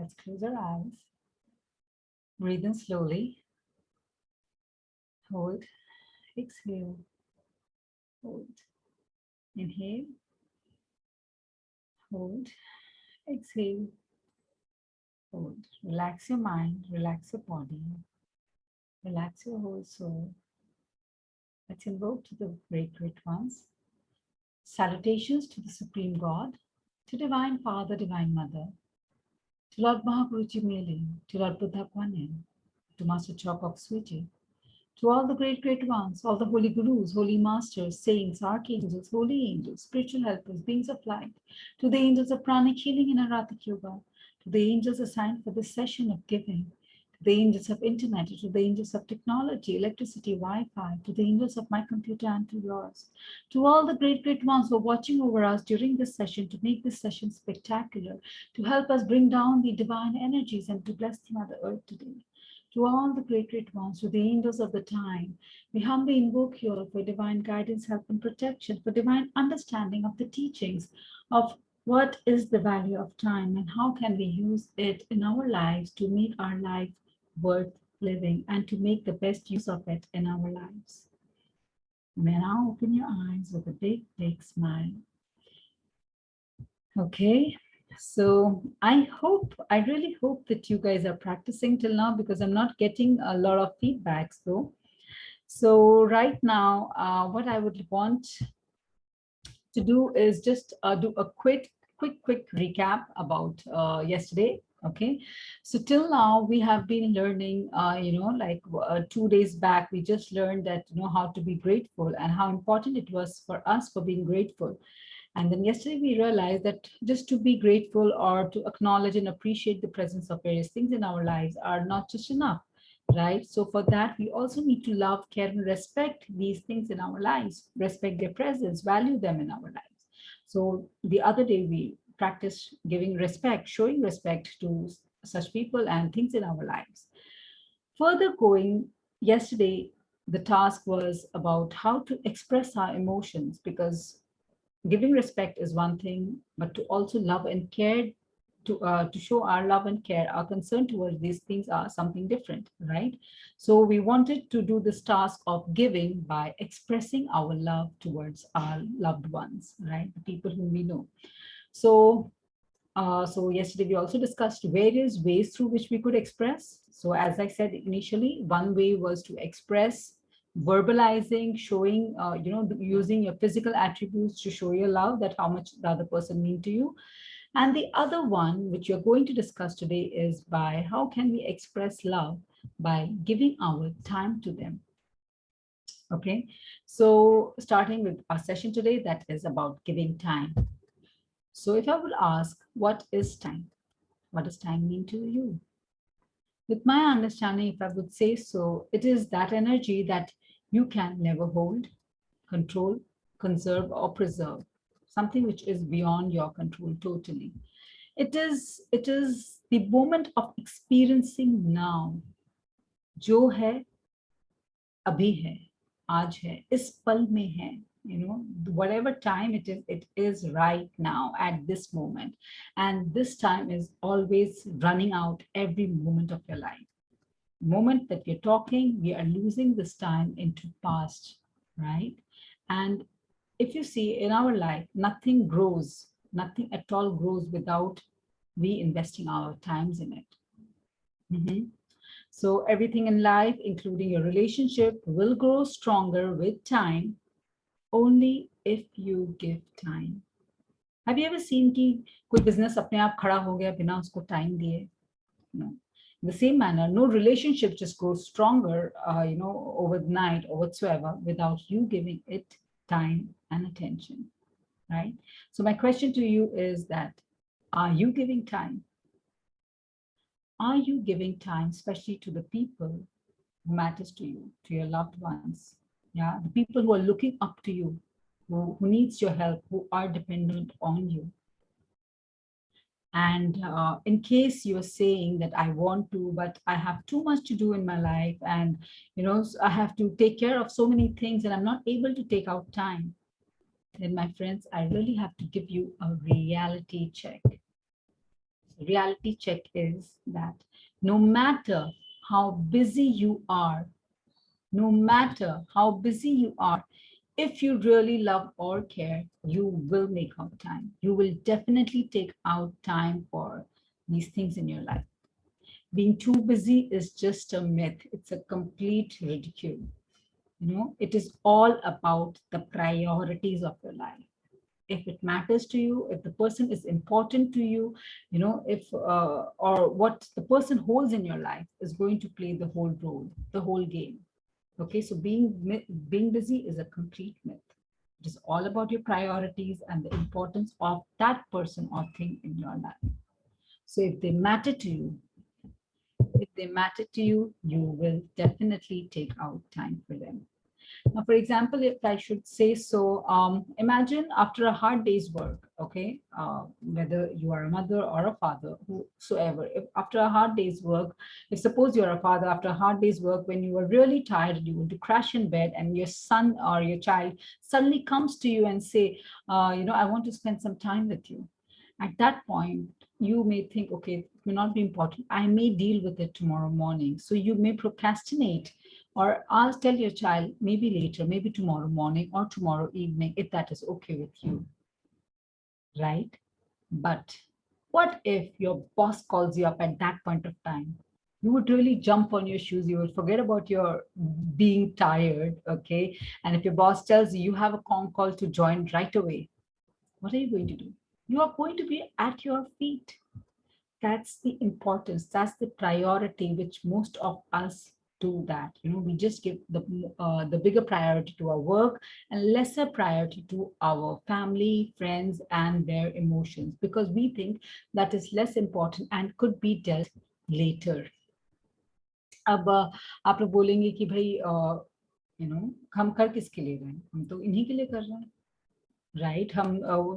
Let's close our eyes. Breathe in slowly. Hold. Exhale. Hold. Inhale. Hold. Exhale. Hold. Relax your mind. Relax your body. Relax your whole soul. Let's invoke to the great, great ones. Salutations to the Supreme God, to Divine Father, Divine Mother, to Lord Mahaguruji Mele, to Lord Buddha Kuan, to Master Chopak Swiji, to all the great, great ones, all the holy gurus, holy masters, saints, archangels, holy angels, spiritual helpers, beings of light, to the angels of pranic healing and Aratic yoga, to the angels assigned for this session of giving, to the angels of internet, to the angels of technology, electricity, Wi-Fi, to the angels of my computer and to yours, to all the great, great ones who are watching over us during this session to make this session spectacular, to help us bring down the divine energies and to bless the Mother Earth today. To all the great, great ones, to the angels of the time, we humbly invoke you all for divine guidance, help, and protection, for divine understanding of the teachings of what is the value of time and how can we use it in our lives to make our life worth living and to make the best use of it in our lives. You may now open your eyes with a big, big smile. Okay. So I really hope that you guys are practicing till now because I'm not getting a lot of feedbacks though. So right now, what I would want to do is just do a quick recap about yesterday. Okay, so till now we have been learning, like 2 days back, we just learned that, how to be grateful and how important it was for us for being grateful. And then yesterday we realized that just to be grateful or to acknowledge and appreciate the presence of various things in our lives are not just enough, right? So for that, we also need to love, care, and respect these things in our lives, respect their presence, value them in our lives. So the other day we practiced giving respect, showing respect to such people and things in our lives. Further going, yesterday, the task was about how to express our emotions because giving respect is one thing, but to also love and care, to show our love and care, our concern towards these things are something different, right? So we wanted to do this task of giving by expressing our love towards our loved ones, right? The people whom we know. So so yesterday we also discussed various ways through which we could express. So as I said initially, one way was to express verbalizing, showing, using your physical attributes to show your love, that how much the other person mean to you. And the other one, which you're going to discuss today, is by how can we express love by giving our time to them. Okay, so starting with our session today, that is about giving time. So if I would ask, what is time? What does time mean to you? With my understanding, if I would say so, it is that energy that you can never hold, control, conserve, or preserve, something which is beyond your control totally. It is the moment of experiencing now. जो है, अभी है, आज है, इस पल में है. Whatever time it is right now at this moment. And this time is always running out every moment of your life. Moment that we're talking, we are losing this time into past, right? And if you see in our life, nothing grows, nothing at all grows without we investing our times in it. So everything in life, including your relationship, will grow stronger with time only if you give time. Have you ever seen कि कोई business अपने आप खड़ा हो गया बिना उसको time दिए? No. In the same manner, no relationship just grows stronger, overnight or whatsoever without you giving it time and attention, right? So my question to you is that, are you giving time? Are you giving time, especially to the people who matters to you, to your loved ones? Yeah, the people who are looking up to you, who needs your help, who are dependent on you. And in case you're saying that I want to, but I have too much to do in my life, and I have to take care of so many things and I'm not able to take out time, then my friends, I really have to give you a reality check. reality check is that no matter how busy you are, no matter how busy you are, if you really love or care, you will make out time. You will definitely take out time for these things in your life. Being too busy is just a myth. It's a complete ridicule. It is all about the priorities of your life. If it matters to you, if the person is important to you, if or what the person holds in your life is going to play the whole role, the whole game. Okay, so being busy is a complete myth. It is all about your priorities and the importance of that person or thing in your life. So if they matter to you, you will definitely take out time for them. Now, for example, if I should say so, imagine after a hard day's work, okay, whether you are a mother or a father, whosoever, if after a hard day's work, if suppose you're a father, after a hard day's work, when you were really tired, you want to crash in bed, and your son or your child suddenly comes to you and say, I want to spend some time with you. At that point, you may think, okay, it may not be important. I may deal with it tomorrow morning. So you may procrastinate, or I'll tell your child maybe later, maybe tomorrow morning or tomorrow evening, if that is okay with you, right? But what if your boss calls you up at that point of time? You would really jump on your shoes. You would forget about your being tired, okay? And if your boss tells you you have a con call to join right away, what are you going to do? You are going to be at your feet. That's the importance, that's the priority which most of us do. That we just give the bigger priority to our work and lesser priority to our family, friends, and their emotions, because we think that is less important and could be dealt later. अब आप लोग बोलेंगे कि भाई हम कर किसके लिए रहे हैं, हम तो इन्हीं के लिए कर रहे हैं, right?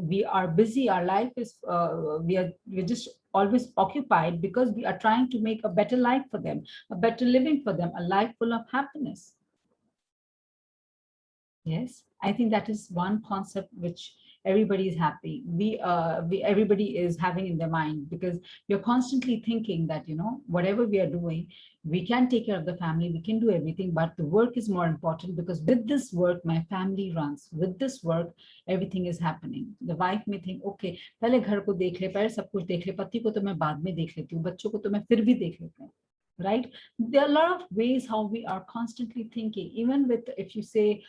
We are busy, our life is we're just always occupied because we are trying to make a better life for them, a better living for them, a life full of happiness. Yes, I think that is one concept which everybody is happy. Everybody is having in their mind, because you're constantly thinking that, whatever we are doing, we can take care of the family, we can do everything, but the work is more important, because with this work, my family runs. With this work, everything is happening. The wife may think, okay, पहले घर को देख ले, पहले सब कुछ देख ले, पति को तो मैं बाद में देख लेती हूँ, बच्चों को तो मैं फिर भी देख लेती हूँ. Right? There are a lot of ways how we are constantly thinking. Even with, if you say,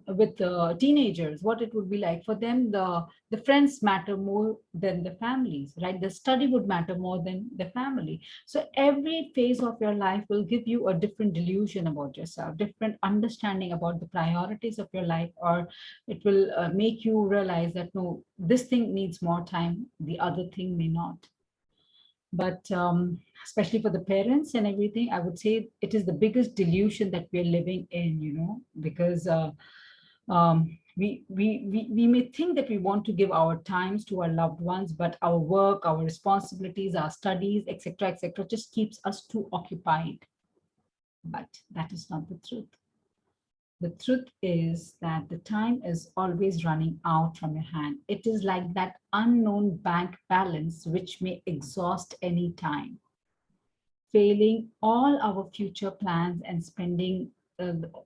with teenagers, what it would be like for them, the friends matter more than the families, right? The study would matter more than the family. So every phase of your life will give you a different delusion about yourself, different understanding about the priorities of your life, or it will make you realize that no, this thing needs more time, the other thing may not. But especially for the parents and everything, I would say it is the biggest delusion that we're living in, because we may think that we want to give our times to our loved ones, but our work, our responsibilities, our studies, etc., just keeps us too occupied. But that is not the truth. The truth is that the time is always running out from your hand. It is like that unknown bank balance which may exhaust any time, failing all our future plans and spending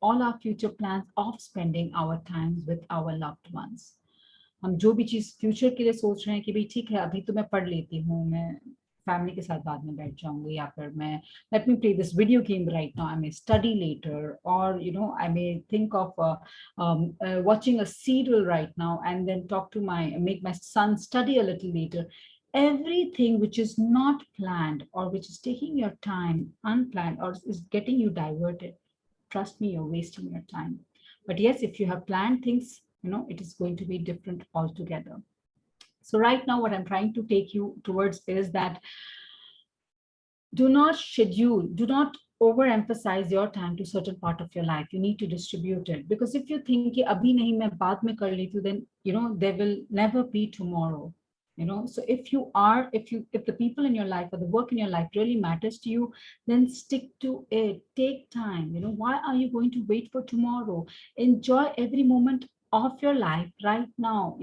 all our future plans of spending our times with our loved ones. हम जो भी चीज future के लिए सोच रहे हैं कि भाई ठीक है, अभी तो मैं पढ़ लेती हूँ, मैं फैमिली के साथ बाद में बैठ जाऊंगी, या फिर मैं let me play this video game right now, I may study later, or I may think of watching a serial right now and then make my son study a little later. Everything which is not planned, or which is taking your time unplanned, or is getting you diverted, trust me, you're wasting your time. But yes, if you have planned things, it is going to be different altogether. So right now, what I'm trying to take you towards is that do not overemphasize your time to certain part of your life. You need to distribute it, because if you think कि अभी नहीं मैं बाद में कर लेती हूँ, then there will never be tomorrow. So if the people in your life or the work in your life really matters to you, then stick to it. Take time. Why are you going to wait for tomorrow? Enjoy every moment of your life right now.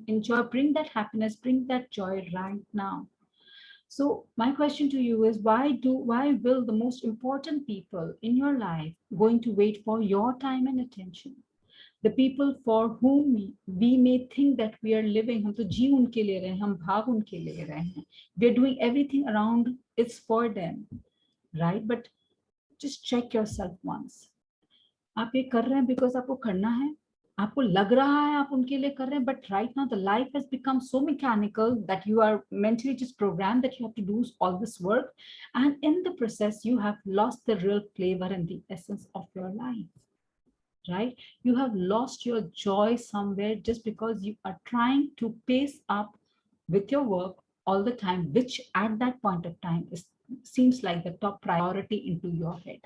Enjoy, bring that happiness, bring that joy right now. So my question to you is, why will the most important people in your life going to wait for your time and attention? The people for whom we may think that we are living, हम तो जी उनके ले रहे हैं, हम भाग उनके ले रहे हैं. We are doing everything around, it's for them, right? But just check yourself once. आप ये कर रहे हैं because आपको करना है, आपको लग रहा है आप उनके लिए कर रहे हैं, but right now the life has become so mechanical that you are mentally just programmed that you have to do all this work, and in the process you have lost the real flavor and the essence of your life, right? You have lost your joy somewhere just because you are trying to pace up with your work all the time, which at that point of time seems like the top priority into your head.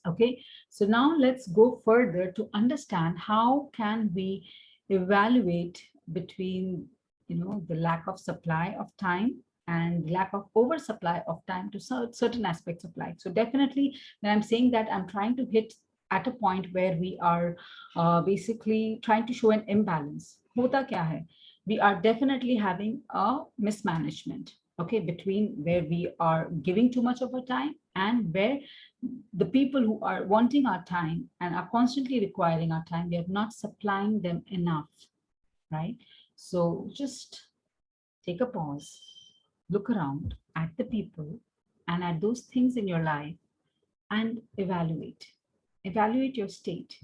Okay, so now let's go further to understand how can we evaluate between, the lack of supply of time and lack of oversupply of time to certain aspects of life. So definitely when I'm saying that, I'm trying to hit at a point where we are basically trying to show an imbalance. Hota kya hai? We are definitely having a mismanagement, okay, between where we are giving too much of our time and where the people who are wanting our time and are constantly requiring our time, we are not supplying them enough, right? So just take a pause, look around at the people and at those things in your life and evaluate your state.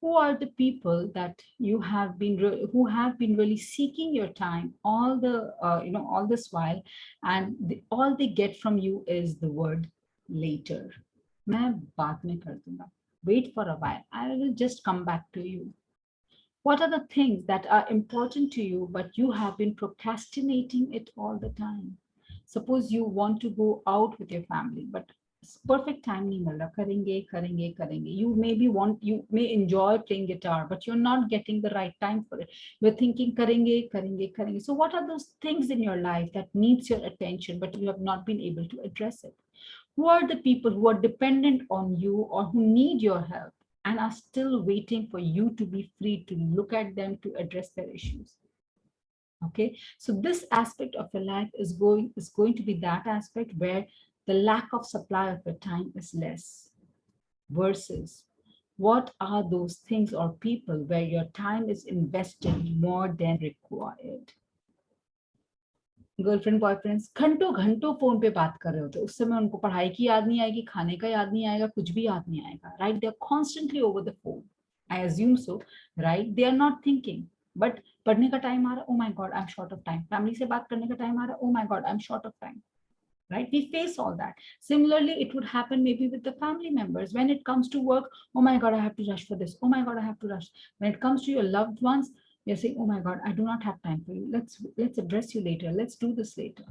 Who are the people that you have been who have been really seeking your time all the all this while, and all they get from you is the word later. मैं बाद में कर दूंगा. Wait for a while. I will just come back to you. What are the things that are important to you, but you have been procrastinating it all the time? Suppose you want to go out with your family, but perfect time nahi mil raha. Karenge. You may enjoy playing guitar, but you're not getting the right time for it. You're thinking karenge. So what are those things in your life that needs your attention, but you have not been able to address it? Who are the people who are dependent on you or who need your help and are still waiting for you to be free to look at them to address their issues? Okay, so this aspect of your life is going to be that aspect where the lack of supply of your time is less, versus what are those things or people where your time is invested more than required. Girlfriend boyfriends घंटों घंटों phone पे बात कर रहे होते हैं, उस समय उनको पढ़ाई की याद नहीं आएगी, खाने का याद नहीं आएगा, कुछ भी याद नहीं आएगा, right? They are constantly over the phone, I assume so, right? They are not thinking, but पढ़ने का टाइम आ रहा, oh my god I am short of time. Family से बात करने का टाइम आ रहा, oh my god I am short of time, right? We face all that. Similarly, it would happen maybe with the family members. When it comes to work, oh my God, I have to rush for this. Oh my God, I have to rush. When it comes to your loved ones, you're saying, oh my God, I do not have time for you. Let's address you later. Let's do this later,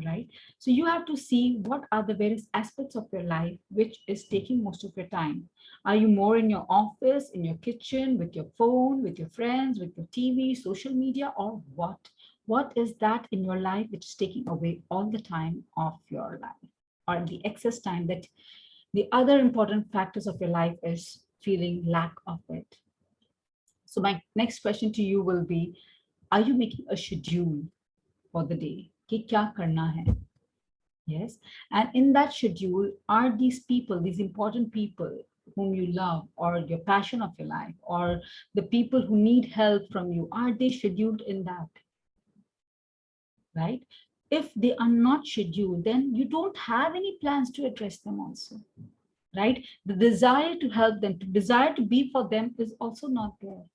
right? So you have to see what are the various aspects of your life which is taking most of your time. Are you more in your office, in your kitchen, with your phone, with your friends, with your TV, social media, or what? What is that in your life which is taking away all the time of your life, or the excess time that the other important factors of your life is feeling lack of it? So my next question to you will be, are you making a schedule for the day? कि क्या करना है? Yes, and in that schedule, are these people, these important people whom you love, or your passion of your life, or the people who need help from you, are they scheduled in that? Right? If they are not scheduled, then you don't have any plans to address them also, right? The desire to help them, the desire to be for them is also not there,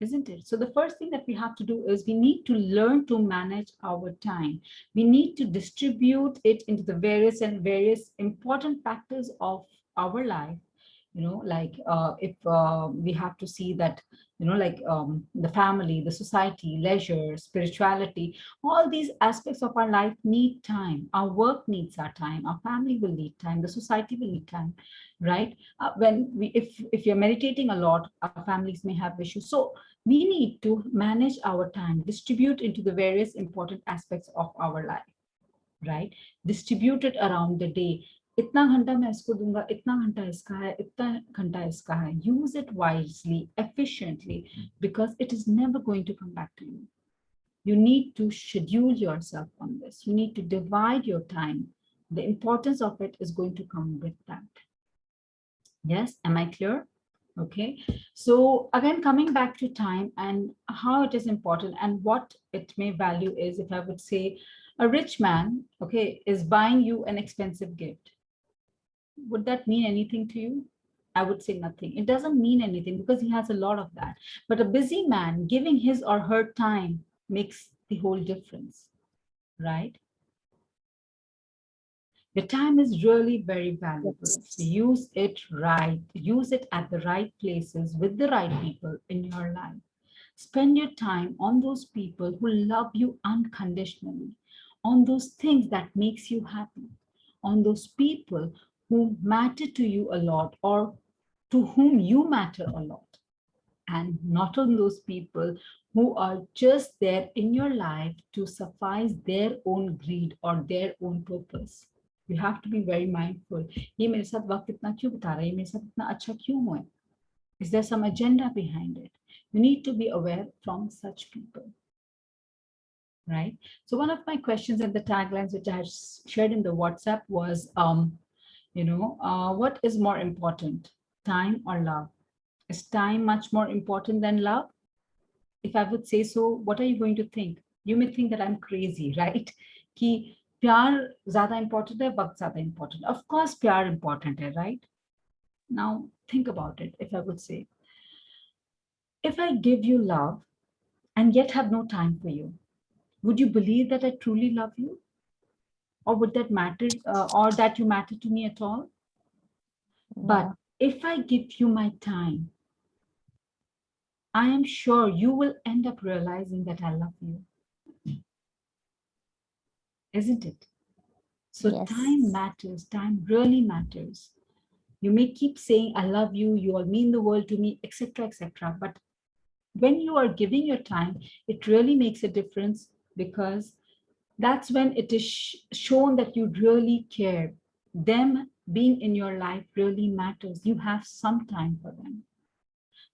isn't it? So the first thing that we have to do is we need to learn to manage our time. We need to distribute it into the various important factors of our life. Like if we have to see that, like the family, the society, leisure, spirituality, all these aspects of our life need time. Our work needs our time. Our family will need time. The society will need time, right? If you're meditating a lot, our families may have issues. So we need to manage our time, distribute into the various important aspects of our life, right? Distribute it around the day. इतना घंटा मैं इसको दूंगा, इतना घंटा इसका है, इतना घंटा इसका है. Use it wisely, efficiently, because it is never going to come back to you. You need to schedule yourself on this. You need to divide your time. The importance of it is going to come with that. Yes, am I clear? Okay, so again, coming back to time and how it is important and what it may value is, if I would say a rich man, okay, is buying you an expensive gift. Would that mean anything to you? I would say nothing. It doesn't mean anything because he has a lot of that. But a busy man giving his or her time makes the whole difference, right? Your time is really very valuable. Yes. Use it right. Use it at the right places with the right people in your life. Spend your time on those people who love you unconditionally, on those things that makes you happy, on those people who matter to you a lot or to whom you matter a lot, and not on those people who are just there in your life to suffice their own greed or their own purpose. You have to be very mindful. ये मेरे साथ वक्त इतना क्यों बिता रहा है, ये मेरे साथ इतना अच्छा क्यों हुआ है? Is there some agenda behind it? You need to be aware from such people, right? So one of my questions and the taglines which I had shared in the WhatsApp was, what is more important, time or love? Is time much more important than love? If I would say so, what are you going to think? You may think that I'm crazy, right? कि प्यार ज़्यादा important है, वक्त ज़्यादा important. Of course, प्यार important है, right? Now think about it. If I would say, if I give you love and yet have no time for you, would you believe that I truly love you? Or would that matter, or that you matter to me at all? But No. if I give you my time, I am sure you will end up realizing that I love you, isn't it? So time Yes. matters, time really matters. You may keep saying, I love you, you all mean the world to me, etc., etc. But when you are giving your time, it really makes a difference because that's when it is shown that you really care. Them being in your life really matters. You have some time for them.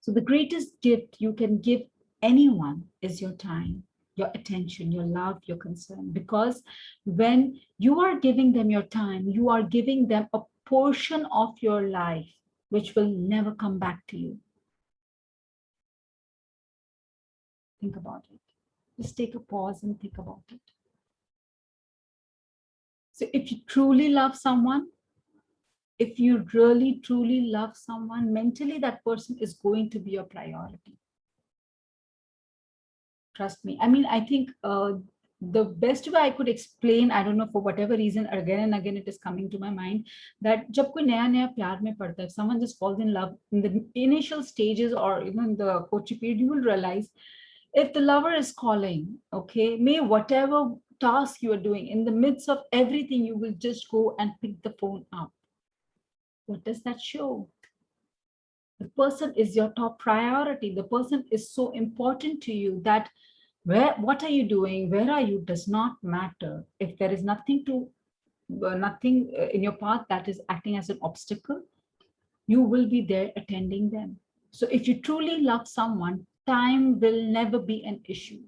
So the greatest gift you can give anyone is your time, your attention, your love, your concern. Because when you are giving them your time, you are giving them a portion of your life which will never come back to you. Think about it. Just take a pause and think about it. So if you truly love someone, if you really truly love someone, mentally that person is going to be your priority. Trust me. I mean, I think the best way I could explain, I don't know, for whatever reason, again and again, it is coming to my mind that जब कोई नया नया प्यार में पड़ता है, someone just falls in love in the initial stages or even the coaching period, you will realize if the lover is calling, okay, may whatever task you are doing, in the midst of everything, you will just go and pick the phone up. What does that show? The person is your top priority. The person is so important to you that what are you doing, where are you, does not matter. If there is nothing in your path that is acting as an obstacle, you will be there attending them. So if you truly love someone, time will never be an issue,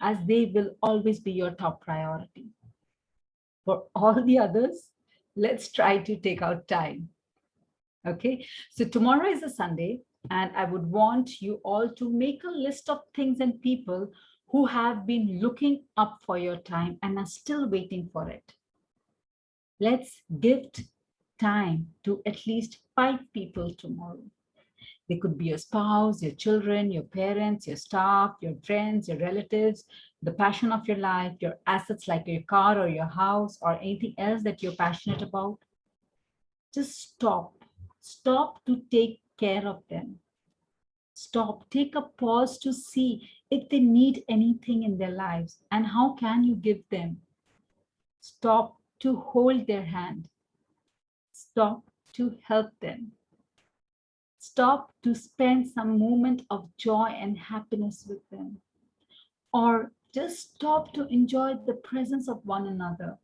as they will always be your top priority. For all the others, let's try to take out time. Okay, so tomorrow is a Sunday, and I would want you all to make a list of things and people who have been looking up for your time and are still waiting for it. Let's gift time to at least 5 people tomorrow. They could be your spouse, your children, your parents, your staff, your friends, your relatives, the passion of your life, your assets like your car or your house or anything else that you're passionate about. Just stop. Stop to take care of them. Stop. Take a pause to see if they need anything in their lives and how can you give them. Stop to hold their hand. Stop to help them. Stop to spend some moment of joy and happiness with them. Or just stop to enjoy the presence of one another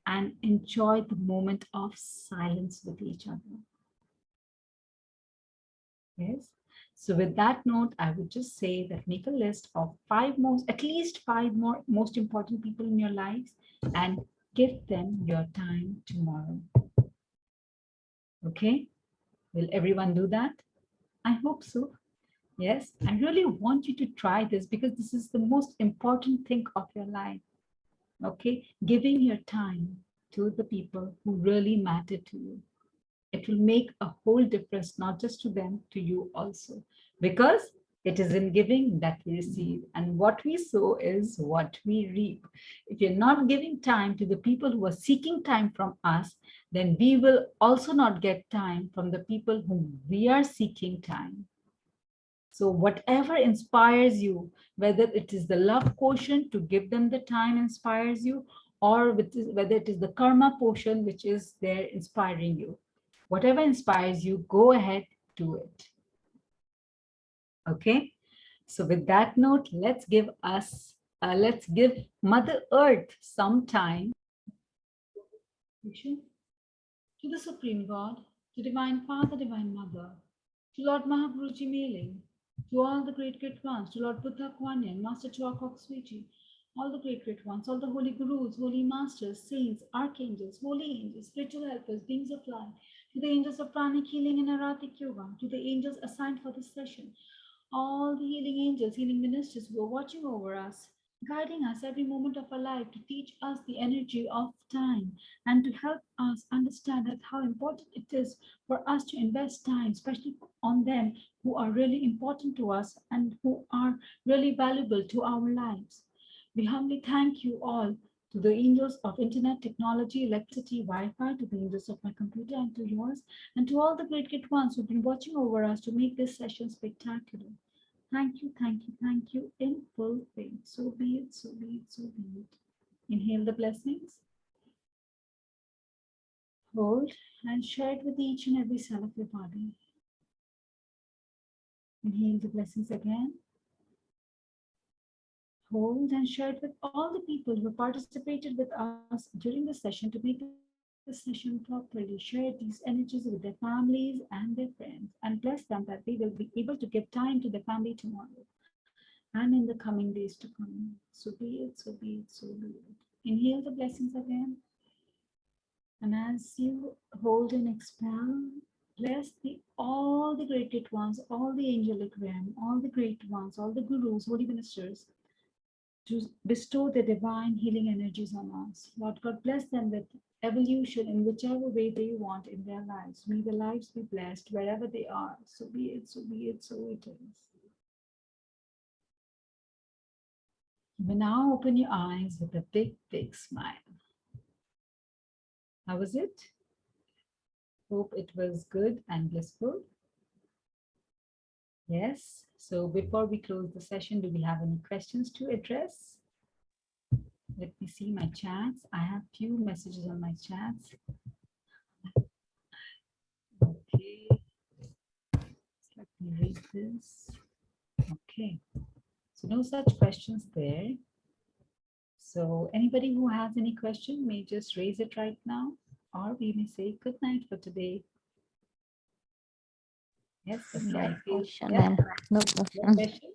and enjoy the moment of silence with each other. Yes. So with that note, I would just say that make a list of at least five more most important people in your lives and give them your time tomorrow. Okay? Will everyone do that? I hope so. Yes, I really want you to try this because this is the most important thing of your life. Okay? Giving your time to the people who really matter to you. It will make a whole difference, not just to them, to you also. Because it is in giving that we receive, and what we sow is what we reap. If you're not giving time to the people who are seeking time from us, then we will also not get time from the people whom we are seeking time. So whatever inspires you, whether it is the love quotient to give them the time inspires you, or whether it is the karma portion which is there inspiring you, whatever inspires you, go ahead, do it. Okay. So with that note, let's give Mother Earth some time to the Supreme God, to Divine Father, Divine Mother, to Lord Mahaguruji Mailing, to all the great ones, to Lord Buddha Kuan Yin, Master Chuakok Swiji, all the great ones, all the holy gurus, holy masters, saints, archangels, holy angels, spiritual helpers, beings of light, to the angels of pranic healing and erotic yoga, to the angels assigned for this session, all the healing angels, healing ministers who are watching over us, guiding us every moment of our life to teach us the energy of time and to help us understand that how important it is for us to invest time, especially on them who are really important to us and who are really valuable to our lives. We humbly thank you all, to the angels of internet, technology, electricity, Wi-Fi, to the angels of my computer and to yours, and to all the great ones who've been watching over us to make this session spectacular. Thank you, thank you, thank you in full faith. So be it, so be it, so be it. Inhale the blessings. Hold and share it with each and every cell of your body. Inhale the blessings again. Hold and share it with all the people who participated with us during the session to make the session properly. Share these energies with their families and their friends and bless them that they will be able to give time to their family tomorrow and in the coming days to come. So be it, so be it, so be it. Inhale the blessings again. And as you hold and expel, bless all the great ones, all the angelic realm, all the great ones, all the gurus, holy ministers, to bestow the divine healing energies on us. Lord God, bless them with evolution in whichever way they want in their lives. May their lives be blessed wherever they are. So be it, so be it, so it is. You may now open your eyes with a big, big smile. How was it? Hope it was good and blissful. Yes. So before we close the session, do we have any questions to address? Let me see my chats. I have few messages on my chats. Okay. Let me read this. Okay. So no such questions there. So anybody who has any question may just raise it right now, or we may say good night for today. Yes, No question, yes. ma'am. No question.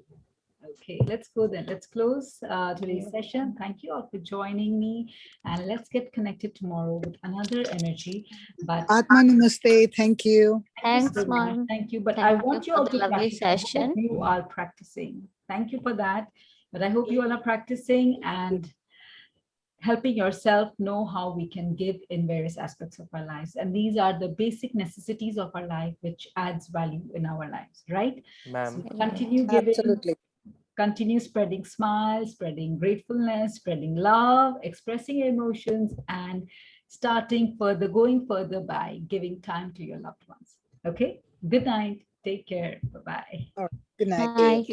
Okay, let's go then. Let's close today's session. Thank you all for joining me, and let's get connected tomorrow with another energy. But Atma Namaste. Thank you. Thanks, so much. ma'am. Thank you. But I Thank you want you for all the to lovely practice. I session. hope you are practicing. Thank you for that. But I hope you all are practicing and helping yourself know how we can give in various aspects of our lives. And these are the basic necessities of our life, which adds value in our lives, right? So continue giving, Absolutely. continue spreading smiles, spreading gratefulness, spreading love, expressing your emotions, and going further by giving time to your loved ones. Okay, good night. Take care. Bye-bye. All right. Good night. Bye.